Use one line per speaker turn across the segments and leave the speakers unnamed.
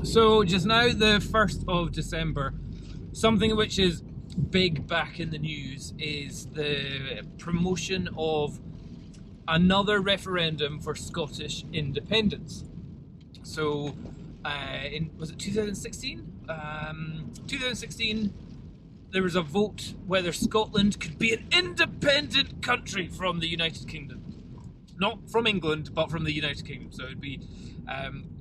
So just now, the 1st of December, something which is big back in the news is the promotion of another referendum for Scottish independence. So was it 2016? 2016, there was a vote whether Scotland could be an independent country from the United Kingdom. Not from England, but from the United Kingdom. So it'd be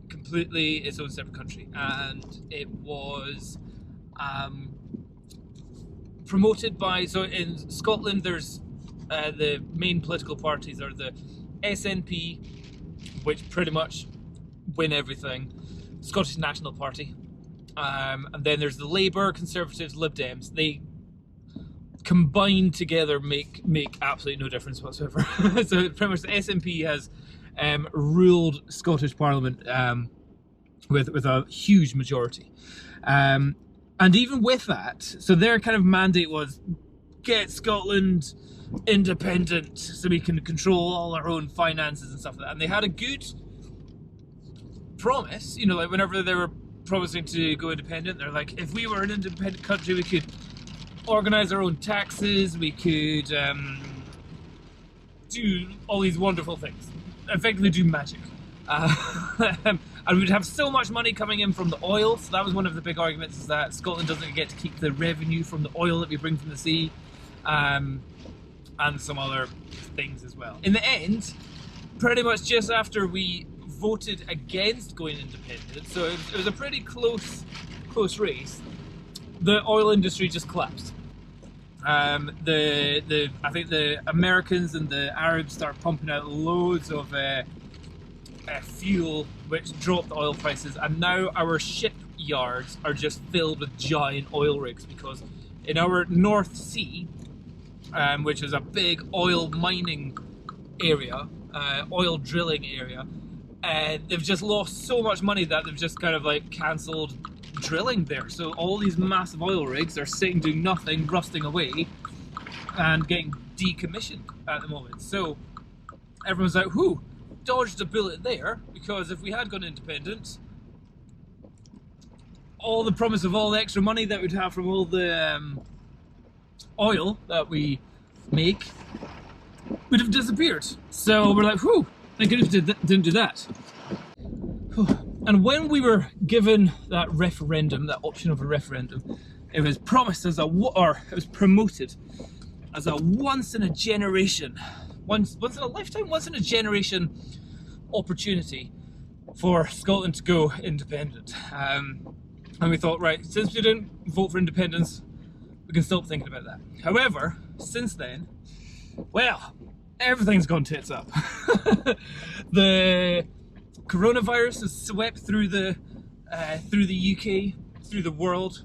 completely its own separate country. And it was promoted by, so in Scotland there's the main political parties are the SNP, which pretty much win everything, Scottish National Party, and then there's the Labour, Conservatives, Lib Dems. They combined together make absolutely no difference whatsoever. So pretty much the SNP has ruled Scottish Parliament with a huge majority. And even with that, so their kind of mandate was get Scotland independent so we can control all our own finances and stuff like that. And they had a good promise, you know, like whenever they were promising to go independent, they're like, if we were an independent country, we could organise our own taxes, we could do all these wonderful things, effectively do magic. And we'd have so much money coming in from the oil. So that was one of the big arguments, is that Scotland doesn't get to keep the revenue from the oil that we bring from the sea, and some other things as well. In the end, pretty much just after we voted against going independent, so it was a pretty close race, the oil industry just collapsed. I think the Americans and the Arabs start pumping out loads of fuel, which dropped the oil prices, and now our shipyards are just filled with giant oil rigs, because in our North Sea, which is a big oil mining area, oil drilling area, they've just lost so much money that they've just kind of like cancelled drilling there. So all these massive oil rigs are sitting doing nothing, rusting away, and getting decommissioned at the moment. So everyone's like, whew, dodged a bullet there, because if we had gone independent, all the promise of all the extra money that we'd have from all the oil that we make would have disappeared. So we're like, whew, thank goodness we didn't do that. And when we were given that referendum, that option of a referendum, it was promised as it was promoted as a once in a generation opportunity for Scotland to go independent. And we thought, right, since we didn't vote for independence, we can stop thinking about that. However, since then, well, everything's gone tits up. The coronavirus has swept through the UK, through the world.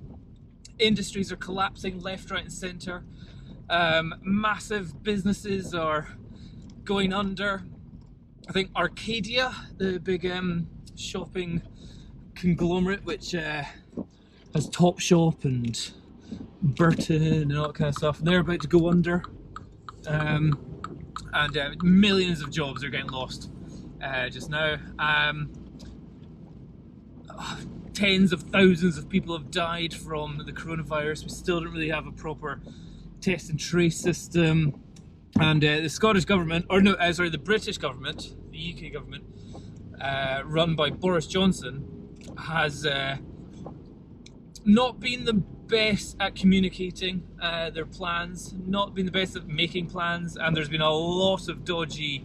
Industries are collapsing left, right and centre. Massive businesses are going under. I think Arcadia, the big shopping conglomerate, which has Topshop and Burton and all that kind of stuff, they're about to go under. And millions of jobs are getting lost just now. Tens of thousands of people have died from the coronavirus. We still don't really have a proper test and trace system. And the Scottish government, the British government, the UK government, run by Boris Johnson, has not been the best at communicating their plans, not been the best at making plans, and there's been a lot of dodgy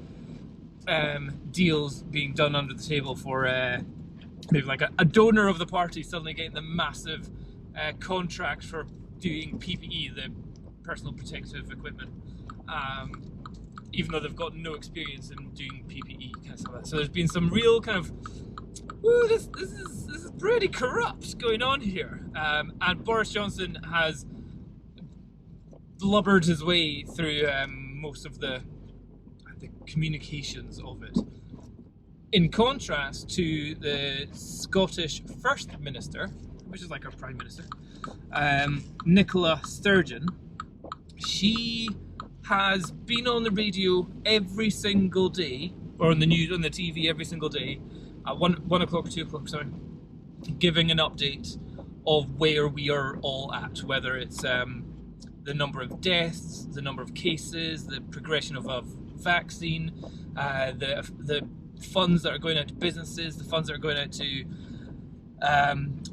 deals being done under the table for maybe like a donor of the party suddenly getting the massive contract for doing PPE, the personal protective equipment, even though they've got no experience in doing PPE kind of stuff. So there's been some real kind of, ooh, this is pretty corrupt going on here, and Boris Johnson has blubbered his way through most of the communications of it. In contrast to the Scottish First Minister, which is like our Prime Minister, Nicola Sturgeon, she has been on the radio every single day, or on the news, on the TV every single day, at 1 o'clock or 2 o'clock, sorry, giving an update of where we are all at, whether it's the number of deaths, the number of cases, the progression of a vaccine, the funds that are going out to businesses, the funds that are going out to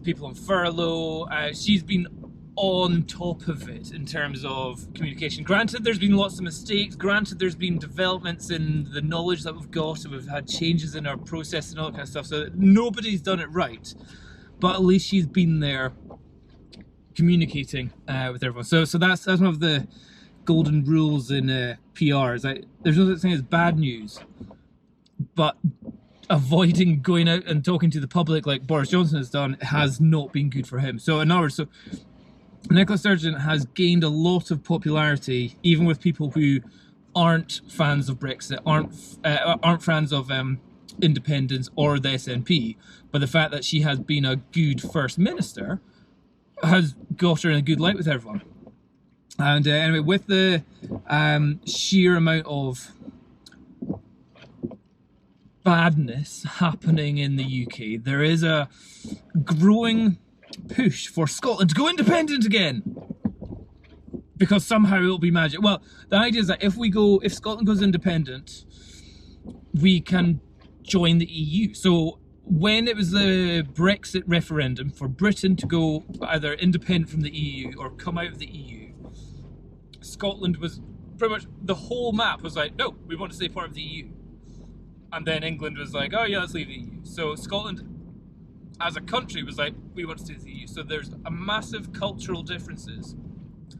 people on furlough. She's been on top of it in terms of communication. Granted, there's been lots of mistakes. Granted, there's been developments in the knowledge that we've got, and we've had changes in our process and all that kind of stuff. So nobody's done it right, but at least she's been there communicating with everyone. So that's one of the golden rules in PR. Is that there's no such thing as bad news, but avoiding going out and talking to the public like Boris Johnson has done has not been good for him. So in other words, Nicola Sturgeon has gained a lot of popularity, even with people who aren't fans of Brexit, aren't fans of independence or the SNP. But the fact that she has been a good First Minister has got her in a good light with everyone. And anyway, with the sheer amount of badness happening in the UK, there is a growing push for Scotland to go independent again, because somehow it'll be magic. Well, the idea is that if Scotland goes independent, we can join the EU. So when it was the Brexit referendum for Britain to go either independent from the EU or come out of the EU, Scotland was pretty much, the whole map was like, no, we want to stay part of the EU. And then England was like, oh yeah, let's leave the EU. So Scotland as a country was like, we want to stay in the EU. So there's a massive cultural differences,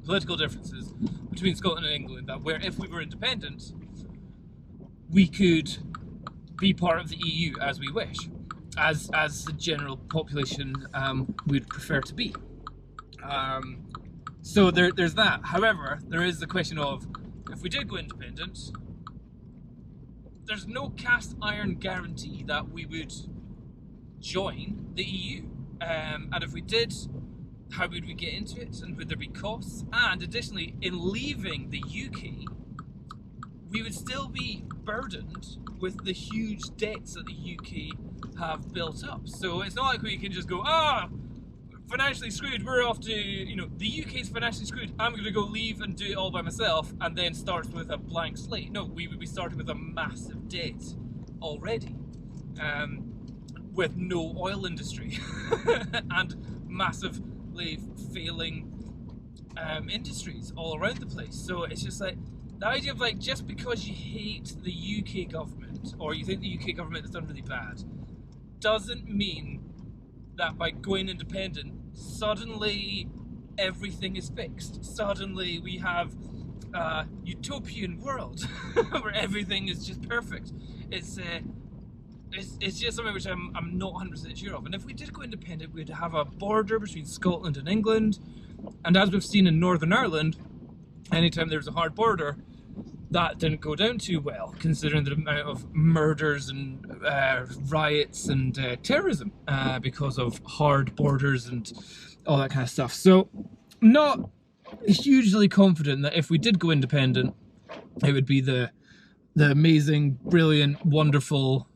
political differences between Scotland and England, that where if we were independent, we could be part of the EU as we wish, as the general population would prefer to be. So there's that. However, there is the question of, if we did go independent, there's no cast iron guarantee that we would join the EU. And if we did, how would we get into it? And would there be costs? And additionally, in leaving the UK, we would still be burdened with the huge debts that the UK have built up. So it's not like we can just go, financially screwed, we're off to, the UK's financially screwed, I'm going to go leave and do it all by myself, and then start with a blank slate. No, we would be starting with a massive debt already, with no oil industry and massively failing industries all around the place. So it's just like, the idea of like, just because you hate the UK government, or you think the UK government has done really bad, doesn't mean that by going independent, suddenly everything is fixed. Suddenly we have a utopian world where everything is just perfect. It's just something which I'm not 100% sure of. And if we did go independent, we'd have a border between Scotland and England. And as we've seen in Northern Ireland, anytime there was a hard border, that didn't go down too well, considering the amount of murders and riots and terrorism because of hard borders and all that kind of stuff. So, not hugely confident that if we did go independent, it would be the amazing, brilliant, wonderful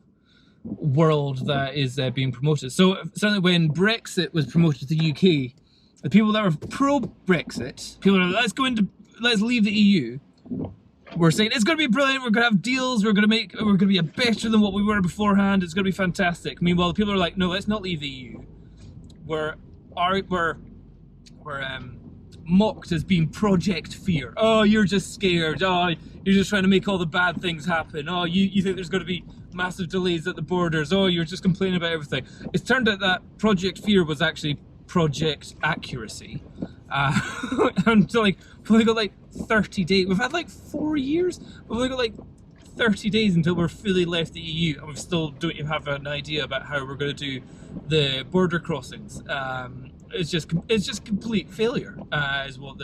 world that is being promoted. So, certainly when Brexit was promoted to the UK, the people that were pro-Brexit, people that were let's leave the EU, we're saying it's going to be brilliant, we're going to have deals, we're going to be better than what we were beforehand, it's going to be fantastic. Meanwhile, the people are like, no, let's not leave the EU. We're mocked as being Project Fear. Oh, you're just scared. Oh, you're just trying to make all the bad things happen. Oh, you think there's going to be massive delays at the borders. Oh, you're just complaining about everything. It's turned out that Project Fear was actually Project Accuracy. And so like, we've only got like 30 days. We've had like 4 years. We've only got like 30 days until we're fully left the EU, and we still don't even have an idea about how we're going to do the border crossings. It's just complete failure. Is what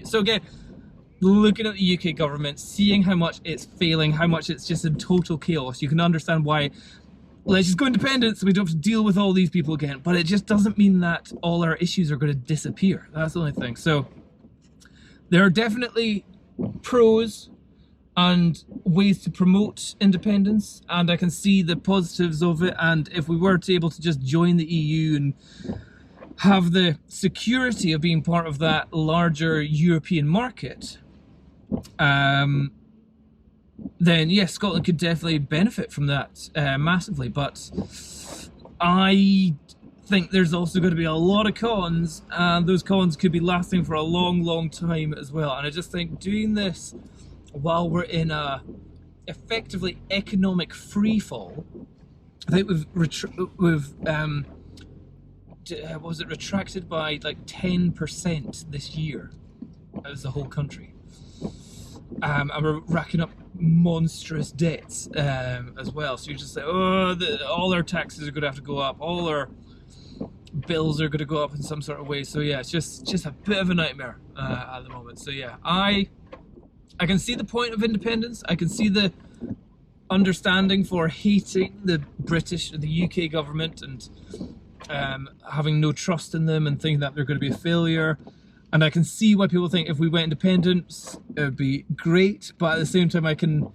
so again, looking at the UK government, seeing how much it's failing, how much it's just in total chaos, you can understand why. Let's just go independent so we don't have to deal with all these people again. But it just doesn't mean that all our issues are going to disappear. That's the only thing. So there are definitely pros and ways to promote independence, and I can see the positives of it. And if we were to able to just join the EU and have the security of being part of that larger European market, then yes, Scotland could definitely benefit from that massively. But I think there's also going to be a lot of cons, and those cons could be lasting for a long time as well. And I just think doing this while we're in a effectively economic free fall, I think we've was it retracted by like 10% this year as the whole country, and we're racking up monstrous debts as well. So you just say, oh, all our taxes are going to have to go up, all our bills are going to go up in some sort of way. So yeah, it's just a bit of a nightmare at the moment. So yeah, I can see the point of independence. I can see the understanding for hating the British, the UK government, and having no trust in them and thinking that they're going to be a failure. And I can see why people think if we went independent, it would be great. But at the same time, I can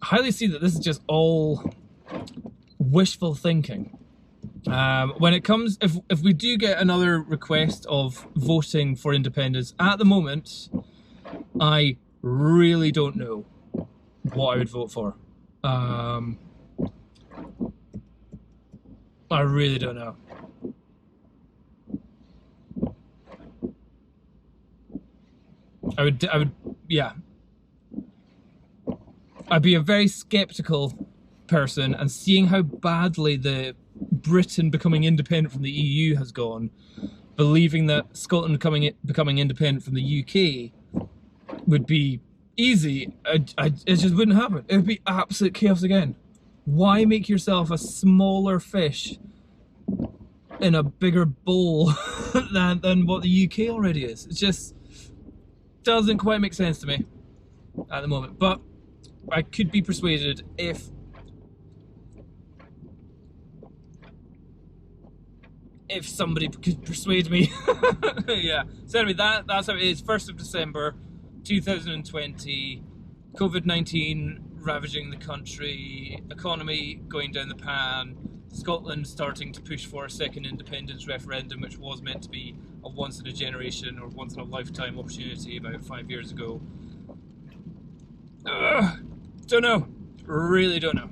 highly see that this is just all wishful thinking. When it comes, if we do get another request of voting for independence, at the moment, I really don't know what I would vote for. I really don't know. I would, yeah. I'd be a very skeptical person, and seeing how badly the Britain becoming independent from the EU has gone, believing that Scotland becoming independent from the UK would be easy, it just wouldn't happen. It would be absolute chaos again. Why make yourself a smaller fish in a bigger bowl than what the UK already is? It just doesn't quite make sense to me at the moment. But I could be persuaded if somebody could persuade me. Yeah. So anyway, that's how it is. 1st of December 2020, COVID-19 ravaging the country, economy going down the pan, Scotland starting to push for a second independence referendum, which was meant to be a once in a generation or once in a lifetime opportunity about 5 years ago. Don't know. Really don't know.